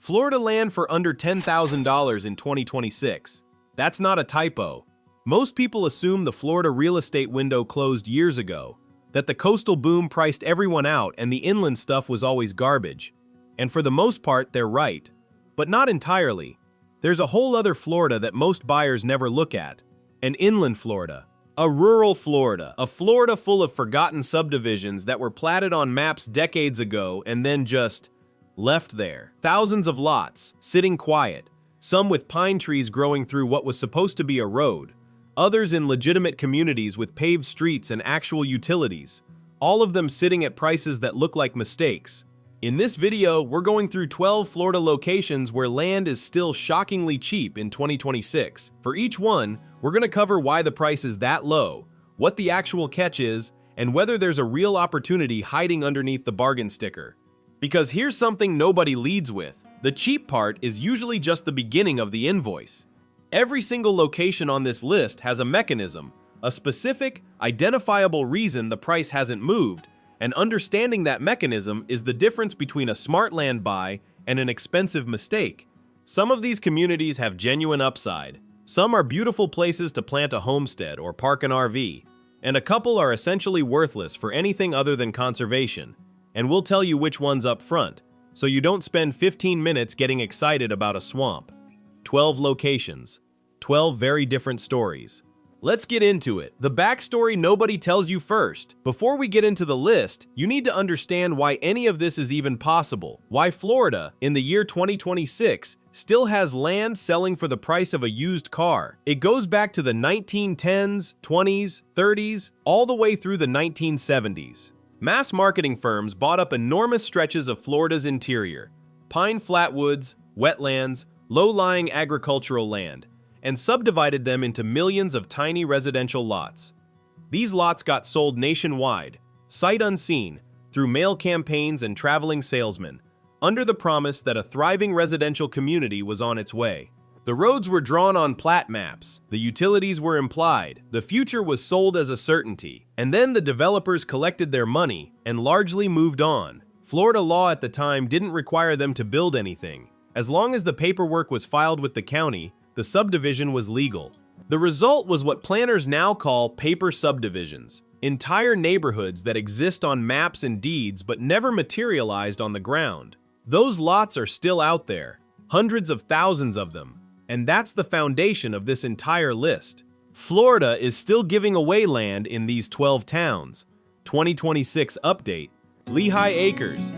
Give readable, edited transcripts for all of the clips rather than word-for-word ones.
Florida land for under $10,000 in 2026. That's not a typo. Most people assume the Florida real estate window closed years ago, that the coastal boom priced everyone out and the inland stuff was always garbage. And for the most part, they're right. But not entirely. There's a whole other Florida that most buyers never look at. An inland Florida. A rural Florida. A Florida full of forgotten subdivisions that were platted on maps decades ago and then just left there. Thousands of lots, sitting quiet. Some with pine trees growing through what was supposed to be a road. Others in legitimate communities with paved streets and actual utilities. All of them sitting at prices that look like mistakes. In this video, we're going through 12 Florida locations where land is still shockingly cheap in 2026. For each one, we're going to cover why the price is that low, what the actual catch is, and whether there's a real opportunity hiding underneath the bargain sticker. Because here's something nobody leads with. The cheap part is usually just the beginning of the invoice. Every single location on this list has a mechanism, a specific, identifiable reason the price hasn't moved, and understanding that mechanism is the difference between a smart land buy and an expensive mistake. Some of these communities have genuine upside. Some are beautiful places to plant a homestead or park an RV, and a couple are essentially worthless for anything other than conservation. And we'll tell you which one's up front, so you don't spend 15 minutes getting excited about a swamp. 12 locations, 12 very different stories. Let's get into it. The backstory nobody tells you first. Before we get into the list, you need to understand why any of this is even possible. Why Florida, in the year 2026, still has land selling for the price of a used car. It goes back to the 1910s, 20s, 30s, all the way through the 1970s. Mass marketing firms bought up enormous stretches of Florida's interior, pine flatwoods, wetlands, low-lying agricultural land, and subdivided them into millions of tiny residential lots. These lots got sold nationwide, sight unseen, through mail campaigns and traveling salesmen, under the promise that a thriving residential community was on its way. The roads were drawn on plat maps, the utilities were implied, the future was sold as a certainty, and then the developers collected their money and largely moved on. Florida law at the time didn't require them to build anything. As long as the paperwork was filed with the county, the subdivision was legal. The result was what planners now call paper subdivisions, entire neighborhoods that exist on maps and deeds but never materialized on the ground. Those lots are still out there, hundreds of thousands of them, and that's the foundation of this entire list. Florida is still giving away land in these 12 towns. 2026 update, Lehigh Acres.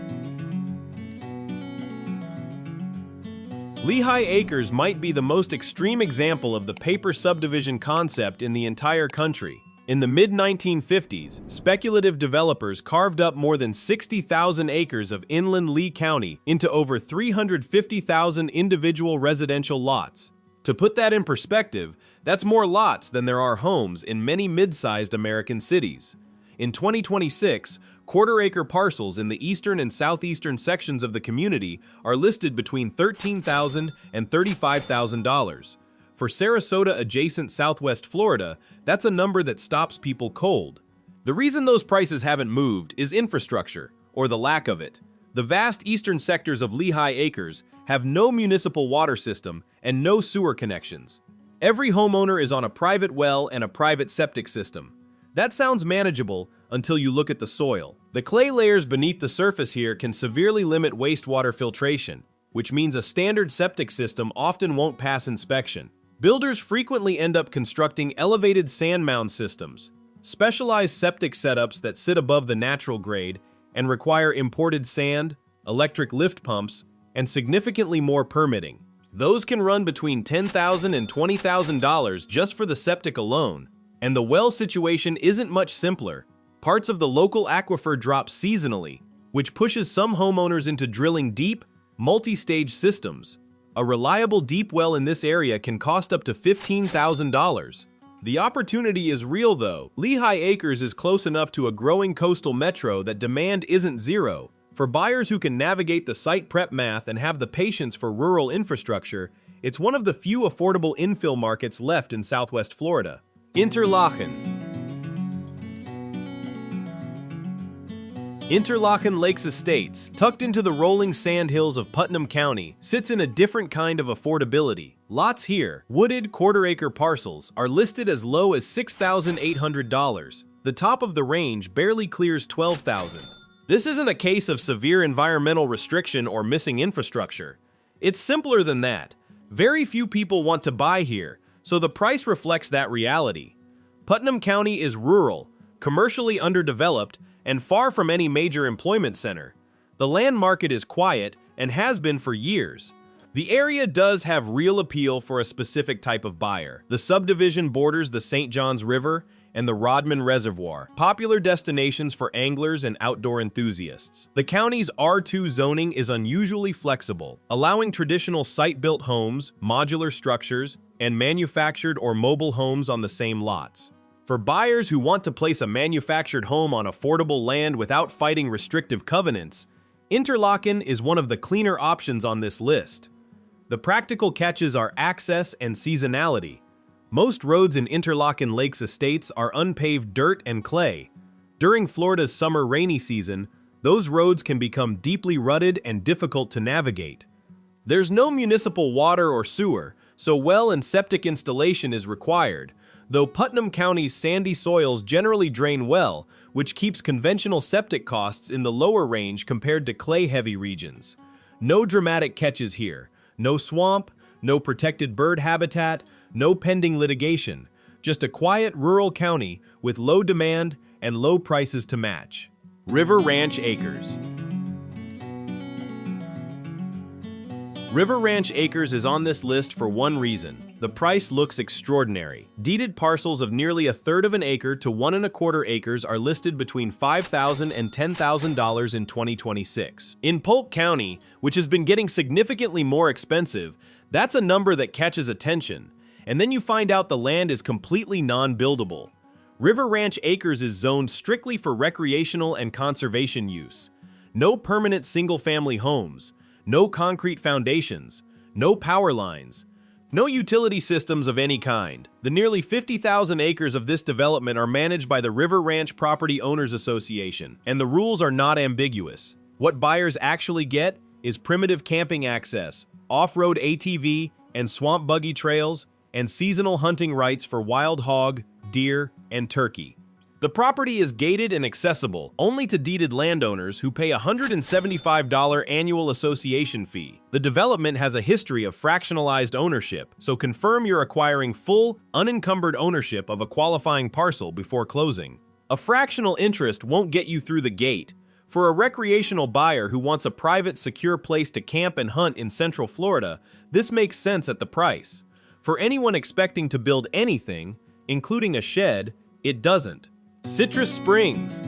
Lehigh Acres might be the most extreme example of the paper subdivision concept in the entire country. In the mid-1950s, speculative developers carved up more than 60,000 acres of inland Lee County into over 350,000 individual residential lots. To put that in perspective, that's more lots than there are homes in many mid-sized American cities. In 2026, quarter-acre parcels in the eastern and southeastern sections of the community are listed between $13,000 and $35,000. For Sarasota-adjacent Southwest Florida, that's a number that stops people cold. The reason those prices haven't moved is infrastructure, or the lack of it. The vast eastern sectors of Lehigh Acres have no municipal water system and no sewer connections. Every homeowner is on a private well and a private septic system. That sounds manageable until you look at the soil. The clay layers beneath the surface here can severely limit wastewater filtration, which means a standard septic system often won't pass inspection. Builders frequently end up constructing elevated sand mound systems, specialized septic setups that sit above the natural grade and require imported sand, electric lift pumps, and significantly more permitting. Those can run between $10,000 and $20,000 just for the septic alone. And the well situation isn't much simpler. Parts of the local aquifer drop seasonally, which pushes some homeowners into drilling deep, multi-stage systems. A reliable deep well in this area can cost up to $15,000. The opportunity is real though. Lehigh Acres is close enough to a growing coastal metro that demand isn't zero. For buyers who can navigate the site prep math and have the patience for rural infrastructure, it's one of the few affordable infill markets left in Southwest Florida. Interlachen. Interlachen Lakes Estates, tucked into the rolling sandhills of Putnam County, sits in a different kind of affordability. Lots here, wooded quarter-acre parcels, are listed as low as $6,800. The top of the range barely clears $12,000. This isn't a case of severe environmental restriction or missing infrastructure. It's simpler than that. Very few people want to buy here, so the price reflects that reality. Putnam County is rural, commercially underdeveloped, and far from any major employment center. The land market is quiet and has been for years. The area does have real appeal for a specific type of buyer. The subdivision borders the St. Johns River and the Rodman Reservoir, popular destinations for anglers and outdoor enthusiasts. The county's R2 zoning is unusually flexible, allowing traditional site-built homes, modular structures, and manufactured or mobile homes on the same lots. For buyers who want to place a manufactured home on affordable land without fighting restrictive covenants, Interlachen is one of the cleaner options on this list. The practical catches are access and seasonality. Most roads in Interlachen Lakes Estates are unpaved dirt and clay. During Florida's summer rainy season, those roads can become deeply rutted and difficult to navigate. There's no municipal water or sewer, so well and septic installation is required, though Putnam County's sandy soils generally drain well, which keeps conventional septic costs in the lower range compared to clay-heavy regions. No dramatic catches here. No swamp, no protected bird habitat, no pending litigation. Just a quiet rural county with low demand and low prices to match. River Ranch Acres. River Ranch Acres is on this list for one reason. The price looks extraordinary. Deeded parcels of nearly a third of an acre to 1 1/4 acres are listed between $5,000 and $10,000 in 2026. In Polk County, which has been getting significantly more expensive, that's a number that catches attention. And then you find out the land is completely non-buildable. River Ranch Acres is zoned strictly for recreational and conservation use. No permanent single-family homes. No concrete foundations, no power lines, no utility systems of any kind. The nearly 50,000 acres of this development are managed by the River Ranch Property Owners Association, and the rules are not ambiguous. What buyers actually get is primitive camping access, off-road ATV and swamp buggy trails, and seasonal hunting rights for wild hog, deer, and turkey. The property is gated and accessible only to deeded landowners who pay a $175 annual association fee. The development has a history of fractionalized ownership, so confirm you're acquiring full, unencumbered ownership of a qualifying parcel before closing. A fractional interest won't get you through the gate. For a recreational buyer who wants a private, secure place to camp and hunt in Central Florida, this makes sense at the price. For anyone expecting to build anything, including a shed, it doesn't. Citrus Springs.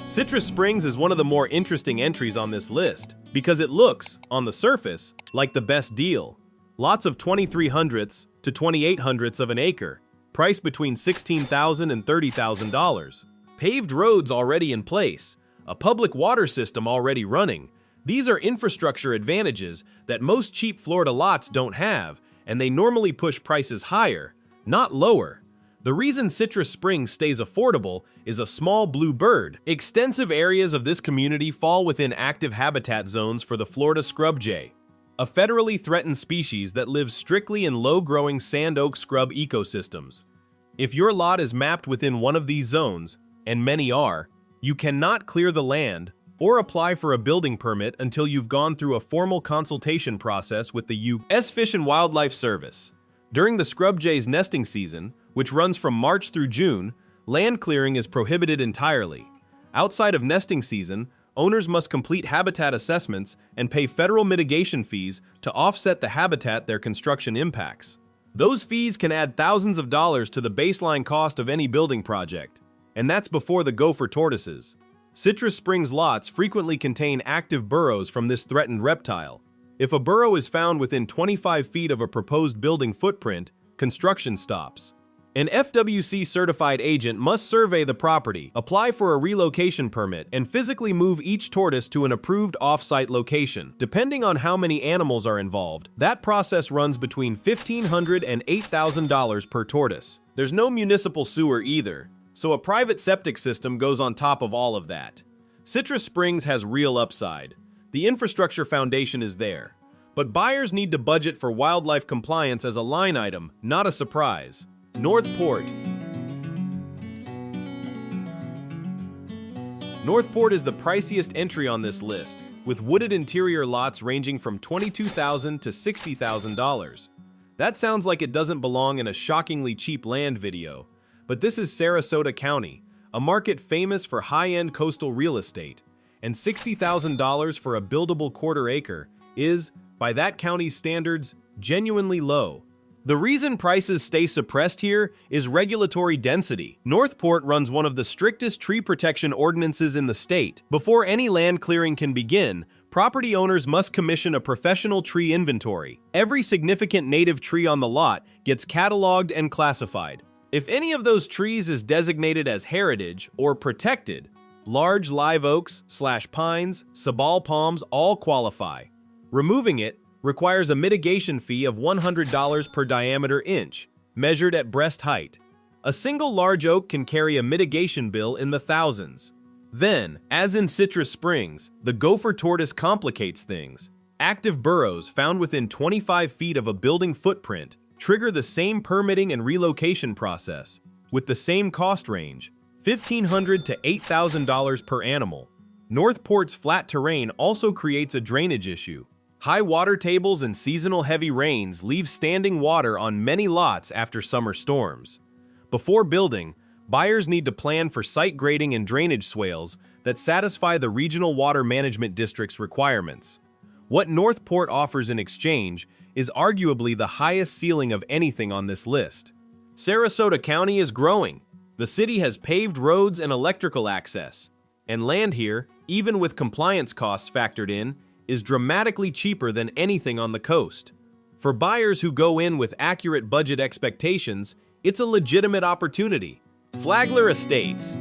Citrus Springs is one of the more interesting entries on this list because it looks, on the surface, like the best deal. Lots of 2,300ths to 2,800ths of an acre, priced between $16,000 and $30,000. Paved roads already in place, a public water system already running. These are infrastructure advantages that most cheap Florida lots don't have, and they normally push prices higher, not lower. The reason Citrus Springs stays affordable is a small blue bird. Extensive areas of this community fall within active habitat zones for the Florida scrub jay, a federally threatened species that lives strictly in low-growing sand oak scrub ecosystems. If your lot is mapped within one of these zones, and many are, you cannot clear the land or apply for a building permit until you've gone through a formal consultation process with the U.S. Fish and Wildlife Service. During the scrub jay's nesting season, which runs from March through June, land clearing is prohibited entirely. Outside of nesting season, owners must complete habitat assessments and pay federal mitigation fees to offset the habitat their construction impacts. Those fees can add thousands of dollars to the baseline cost of any building project, and that's before the gopher tortoises. Citrus Springs lots frequently contain active burrows from this threatened reptile. If a burrow is found within 25 feet of a proposed building footprint, construction stops. An FWC-certified agent must survey the property, apply for a relocation permit, and physically move each tortoise to an approved off-site location. Depending on how many animals are involved, that process runs between $1,500 and $8,000 per tortoise. There's no municipal sewer either, so a private septic system goes on top of all of that. Citrus Springs has real upside. The infrastructure foundation is there. But buyers need to budget for wildlife compliance as a line item, not a surprise. Northport. Northport is the priciest entry on this list, with wooded interior lots ranging from $22,000 to $60,000. That sounds like it doesn't belong in a shockingly cheap land video, but this is Sarasota County, a market famous for high-end coastal real estate, and $60,000 for a buildable quarter acre is, by that county's standards, genuinely low. The reason prices stay suppressed here is regulatory density. Northport runs one of the strictest tree protection ordinances in the state. Before any land clearing can begin, property owners must commission a professional tree inventory. Every significant native tree on the lot gets cataloged and classified. If any of those trees is designated as heritage or protected, large live oaks/pines, sabal palms all qualify. Removing it requires a mitigation fee of $100 per diameter inch, measured at breast height. A single large oak can carry a mitigation bill in the thousands. Then, as in Citrus Springs, the gopher tortoise complicates things. Active burrows found within 25 feet of a building footprint trigger the same permitting and relocation process, with the same cost range, $1,500 to $8,000 per animal. Northport's flat terrain also creates a drainage issue. High water tables and seasonal heavy rains leave standing water on many lots after summer storms. Before building, buyers need to plan for site grading and drainage swales that satisfy the Regional Water Management District's requirements. What Northport offers in exchange is arguably the highest ceiling of anything on this list. Sarasota County is growing. The city has paved roads and electrical access, and land here, even with compliance costs factored in, is dramatically cheaper than anything on the coast. For buyers who go in with accurate budget expectations, it's a legitimate opportunity. Flagler Estates.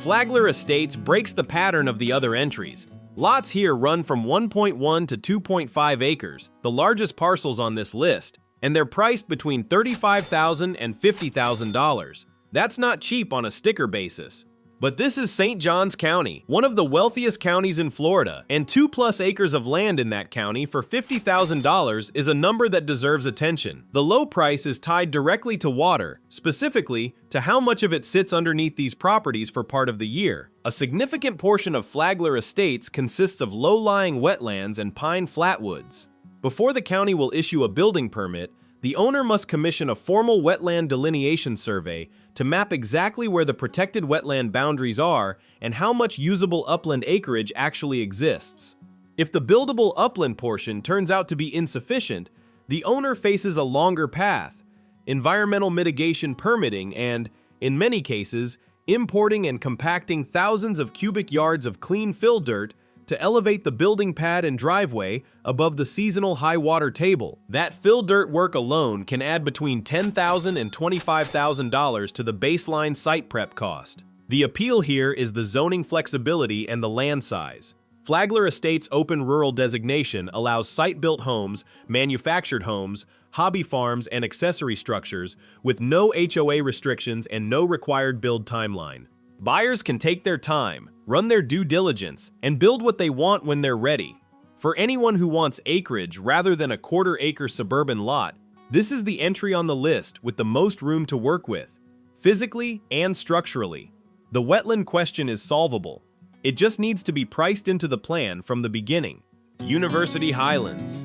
Flagler Estates breaks the pattern of the other entries. Lots here run from 1.1 to 2.5 acres, the largest parcels on this list, and they're priced between $35,000 and $50,000. That's not cheap on a sticker basis. But this is St. Johns County, one of the wealthiest counties in Florida, and 2+ acres of land in that county for $50,000 is a number that deserves attention. The low price is tied directly to water, specifically to how much of it sits underneath these properties for part of the year. A significant portion of Flagler Estates consists of low-lying wetlands and pine flatwoods. Before the county will issue a building permit, the owner must commission a formal wetland delineation survey to map exactly where the protected wetland boundaries are and how much usable upland acreage actually exists. If the buildable upland portion turns out to be insufficient, the owner faces a longer path, environmental mitigation permitting, and, in many cases, importing and compacting thousands of cubic yards of clean fill dirt to elevate the building pad and driveway above the seasonal high water table. That fill dirt work alone can add between $10,000 and $25,000 to the baseline site prep cost. The appeal here is the zoning flexibility and the land size. Flagler Estates' open rural designation allows site-built homes, manufactured homes, hobby farms, and accessory structures with no HOA restrictions and no required build timeline. Buyers can take their time, run their due diligence, and build what they want when they're ready. For anyone who wants acreage rather than a quarter-acre suburban lot, this is the entry on the list with the most room to work with, physically and structurally. The wetland question is solvable. It just needs to be priced into the plan from the beginning. University Highlands.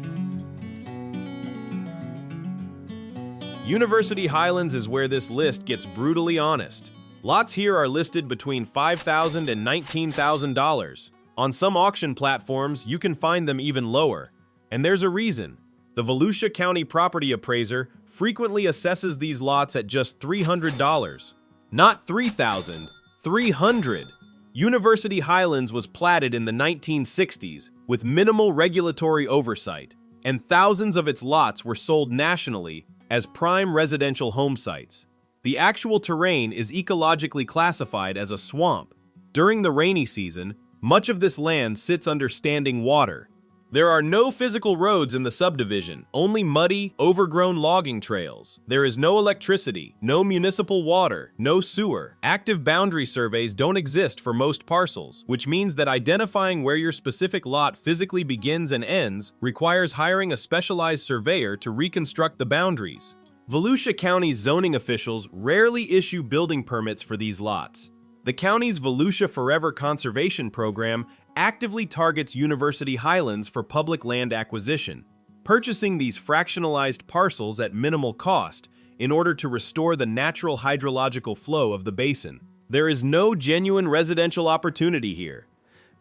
University Highlands is where this list gets brutally honest. Lots here are listed between $5,000 and $19,000. On some auction platforms, you can find them even lower. And there's a reason. The Volusia County property appraiser frequently assesses these lots at just $300. Not $3,000, $300. University Highlands was platted in the 1960s with minimal regulatory oversight, and thousands of its lots were sold nationally as prime residential home sites. The actual terrain is ecologically classified as a swamp. During the rainy season, much of this land sits under standing water. There are no physical roads in the subdivision, only muddy, overgrown logging trails. There is no electricity, no municipal water, no sewer. Active boundary surveys don't exist for most parcels, which means that identifying where your specific lot physically begins and ends requires hiring a specialized surveyor to reconstruct the boundaries. Volusia County's zoning officials rarely issue building permits for these lots. The county's Volusia Forever Conservation Program actively targets University Highlands for public land acquisition, purchasing these fractionalized parcels at minimal cost in order to restore the natural hydrological flow of the basin. There is no genuine residential opportunity here.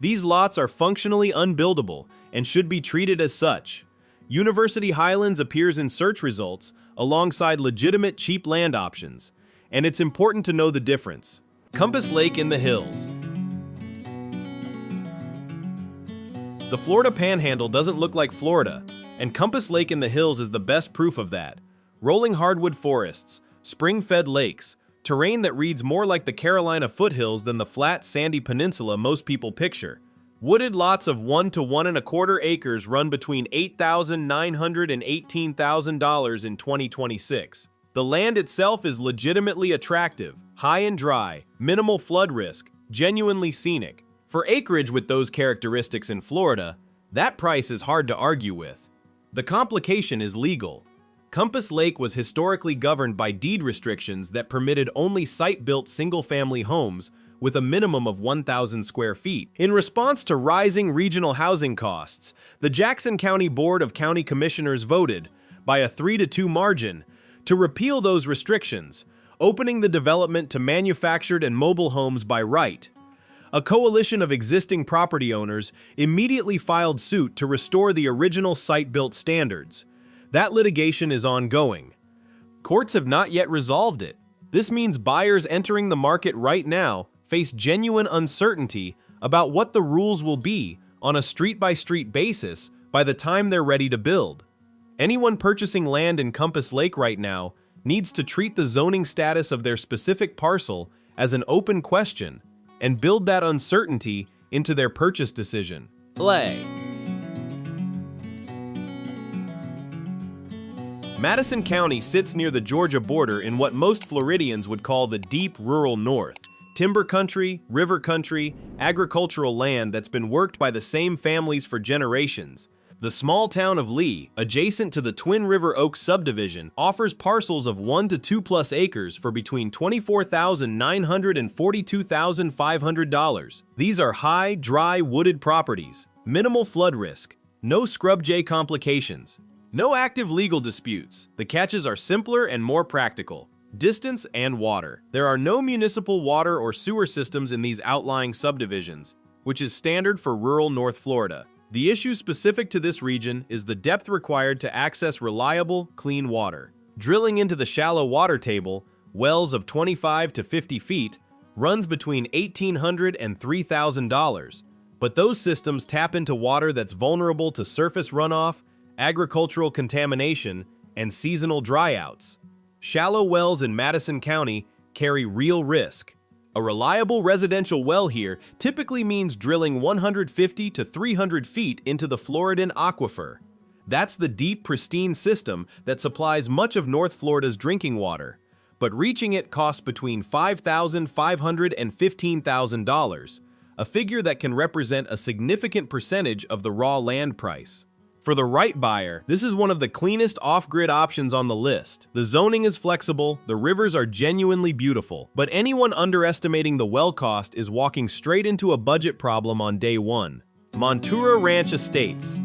These lots are functionally unbuildable and should be treated as such. University Highlands appears in search results alongside legitimate cheap land options, and it's important to know the difference. Compass Lake in the hills. The Florida Panhandle doesn't look like Florida, and Compass Lake in the hills is the best proof of that. Rolling hardwood forests, spring-fed lakes, terrain that reads more like the Carolina foothills than the flat, sandy peninsula most people picture. Wooded lots of 1 to 1.25 acres run between $8,900 and $18,000 in 2026. The land itself is legitimately attractive, high and dry, minimal flood risk, genuinely scenic. For acreage with those characteristics in Florida, that price is hard to argue with. The complication is legal. Compass Lake was historically governed by deed restrictions that permitted only site-built single-family homes with a minimum of 1,000 square feet. In response to rising regional housing costs, the Jackson County Board of County Commissioners voted, by a 3-2 margin, to repeal those restrictions, opening the development to manufactured and mobile homes by right. A coalition of existing property owners immediately filed suit to restore the original site-built standards. That litigation is ongoing. Courts have not yet resolved it. This means buyers entering the market right now face genuine uncertainty about what the rules will be on a street-by-street basis by the time they're ready to build. Anyone purchasing land in Compass Lake right now needs to treat the zoning status of their specific parcel as an open question and build that uncertainty into their purchase decision. Madison County sits near the Georgia border in what most Floridians would call the deep rural north. Timber country, river country, agricultural land that's been worked by the same families for generations. The small town of Lee, adjacent to the Twin River Oaks subdivision, offers parcels of 1 to 2+ acres for between $24,900 and $42,500. These are high, dry, wooded properties, minimal flood risk, no scrub jay complications, no active legal disputes. The catches are simpler and more practical. Distance and water. There are no municipal water or sewer systems in these outlying subdivisions, which is standard for rural North Florida. The issue specific to this region is the depth required to access reliable, clean water. Drilling into the shallow water table, wells of 25 to 50 feet, runs between $1,800 and $3,000, but those systems tap into water that's vulnerable to surface runoff, agricultural contamination, and seasonal dryouts. Shallow wells in Madison County carry real risk. A reliable residential well here typically means drilling 150 to 300 feet into the Floridan aquifer. That's the deep, pristine system that supplies much of North Florida's drinking water, but reaching it costs between $5,500 and $15,000, a figure that can represent a significant percentage of the raw land price. For the right buyer, this is one of the cleanest off-grid options on the list. The zoning is flexible, the rivers are genuinely beautiful, but anyone underestimating the well cost is walking straight into a budget problem on day one. Montura Ranch Estates.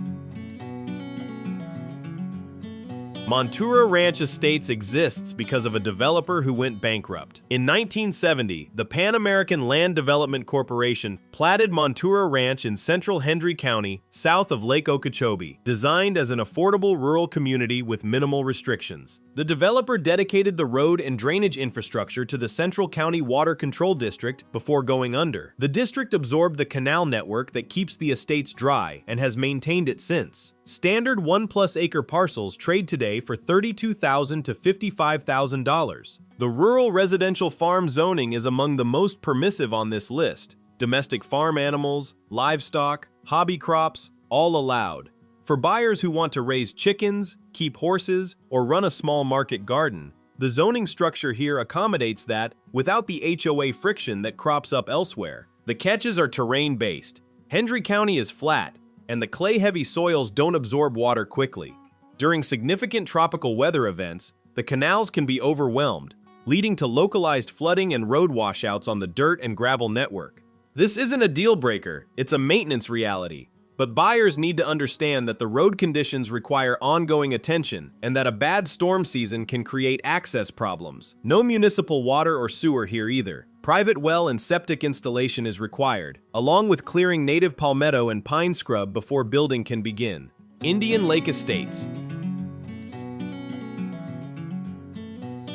Montura Ranch Estates exists because of a developer who went bankrupt. In 1970, the Pan American Land Development Corporation platted Montura Ranch in central Hendry County, south of Lake Okeechobee, designed as an affordable rural community with minimal restrictions. The developer dedicated the road and drainage infrastructure to the Central County Water Control District before going under. The district absorbed the canal network that keeps the estates dry and has maintained it since. Standard 1+ acre parcels trade today for $32,000 to $55,000. The rural residential farm zoning is among the most permissive on this list. Domestic farm animals, livestock, hobby crops, all allowed. For buyers who want to raise chickens, keep horses, or run a small market garden, the zoning structure here accommodates that without the HOA friction that crops up elsewhere. The catches are terrain-based. Hendry County is flat, and the clay-heavy soils don't absorb water quickly. During significant tropical weather events, the canals can be overwhelmed, leading to localized flooding and road washouts on the dirt and gravel network. This isn't a deal breaker, it's a maintenance reality. But buyers need to understand that the road conditions require ongoing attention and that a bad storm season can create access problems. No municipal water or sewer here either. Private well and septic installation is required, along with clearing native palmetto and pine scrub before building can begin. Indian Lake Estates.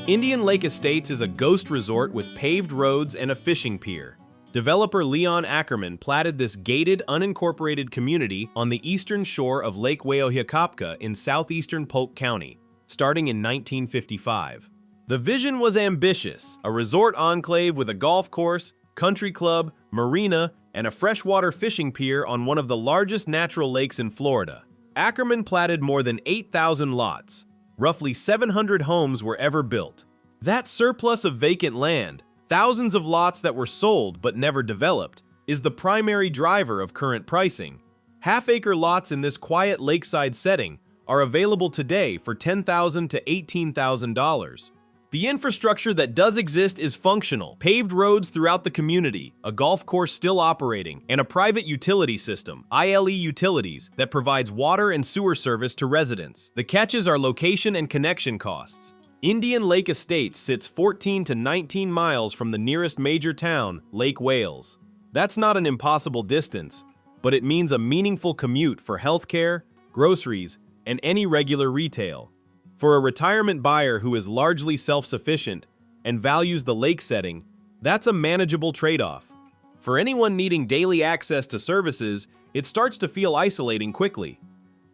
Indian Lake Estates is a ghost resort with paved roads and a fishing pier. Developer Leon Ackerman platted this gated, unincorporated community on the eastern shore of Lake Weohikopka in southeastern Polk County, starting in 1955. The vision was ambitious, a resort enclave with a golf course, country club, marina, and a freshwater fishing pier on one of the largest natural lakes in Florida. Ackerman platted more than 8,000 lots. Roughly 700 homes were ever built. That surplus of vacant land, thousands of lots that were sold but never developed, is the primary driver of current pricing. Half-acre lots in this quiet lakeside setting are available today for $10,000 to $18,000. The infrastructure that does exist is functional: paved roads throughout the community, a golf course still operating, and a private utility system, ILE Utilities, that provides water and sewer service to residents. The catches are location and connection costs. Indian Lake Estates sits 14 to 19 miles from the nearest major town, Lake Wales. That's not an impossible distance, but it means a meaningful commute for healthcare, groceries, and any regular retail. For a retirement buyer who is largely self-sufficient and values the lake setting, that's a manageable trade-off. For anyone needing daily access to services, it starts to feel isolating quickly.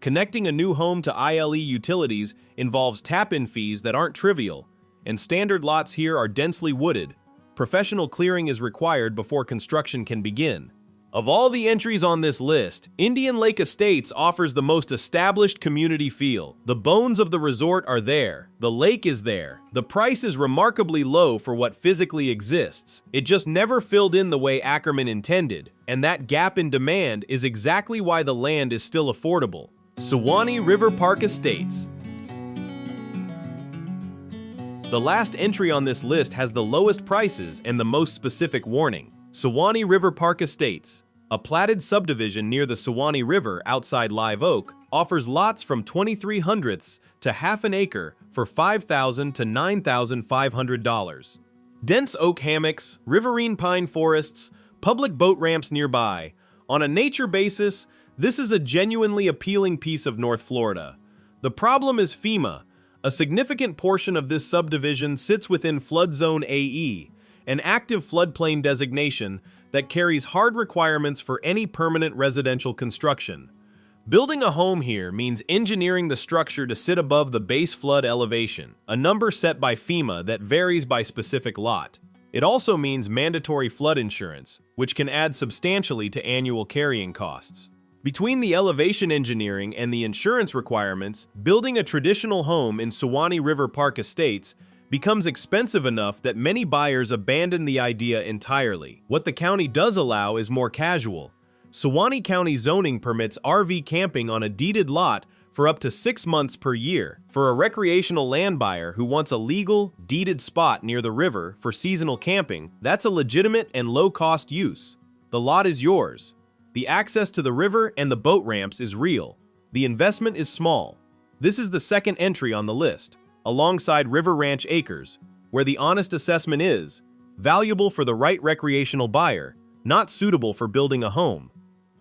Connecting a new home to ILE Utilities involves tap-in fees that aren't trivial, and standard lots here are densely wooded. Professional clearing is required before construction can begin. Of all the entries on this list, Indian Lake Estates offers the most established community feel. The bones of the resort are there, the lake is there, the price is remarkably low for what physically exists. It just never filled in the way Ackerman intended, and that gap in demand is exactly why the land is still affordable. Suwannee River Park Estates. The last entry on this list has the lowest prices and the most specific warning. Suwannee River Park Estates, a platted subdivision near the Suwannee River outside Live Oak, offers lots from 2/300ths to half an acre for $5,000 to $9,500. Dense oak hammocks, riverine pine forests, public boat ramps nearby. On a nature basis, this is a genuinely appealing piece of North Florida. The problem is FEMA. A significant portion of this subdivision sits within Flood Zone AE, an active floodplain designation that carries hard requirements for any permanent residential construction. Building a home here means engineering the structure to sit above the base flood elevation, a number set by FEMA that varies by specific lot. It also means mandatory flood insurance, which can add substantially to annual carrying costs. Between the elevation engineering and the insurance requirements, building a traditional home in Suwannee River Park Estates becomes expensive enough that many buyers abandon the idea entirely. What the county does allow is more casual. Suwannee County zoning permits RV camping on a deeded lot for up to 6 months per year. For a recreational land buyer who wants a legal, deeded spot near the river for seasonal camping, that's a legitimate and low-cost use. The lot is yours. The access to the river and the boat ramps is real. The investment is small. This is the second entry on the list, alongside River Ranch Acres, where the honest assessment is valuable for the right recreational buyer, not suitable for building a home.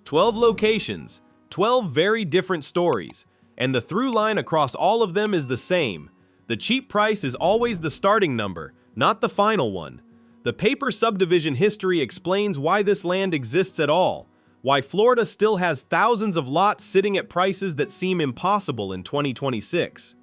12 locations, 12 very different stories, and the through line across all of them is the same. The cheap price is always the starting number, not the final one. The paper subdivision history explains why this land exists at all, why Florida still has thousands of lots sitting at prices that seem impossible in 2026.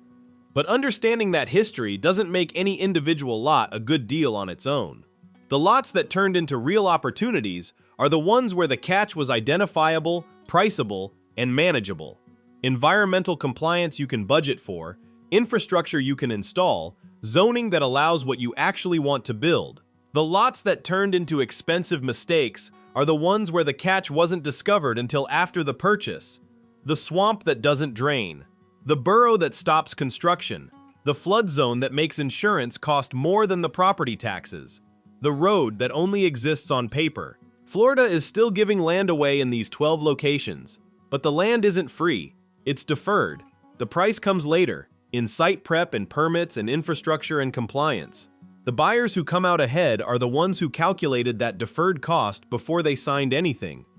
But understanding that history doesn't make any individual lot a good deal on its own. The lots that turned into real opportunities are the ones where the catch was identifiable, priceable, and manageable. environmental compliance you can budget for, infrastructure you can install, zoning that allows what you actually want to build. The lots that turned into expensive mistakes are the ones where the catch wasn't discovered until after the purchase. The swamp that doesn't drain, the burrow that stops construction, the flood zone that makes insurance cost more than the property taxes, the road that only exists on paper. Florida is still giving land away in these 12 locations, but the land isn't free. It's deferred. The price comes later, in site prep and permits and infrastructure and compliance. The buyers who come out ahead are the ones who calculated that deferred cost before they signed anything.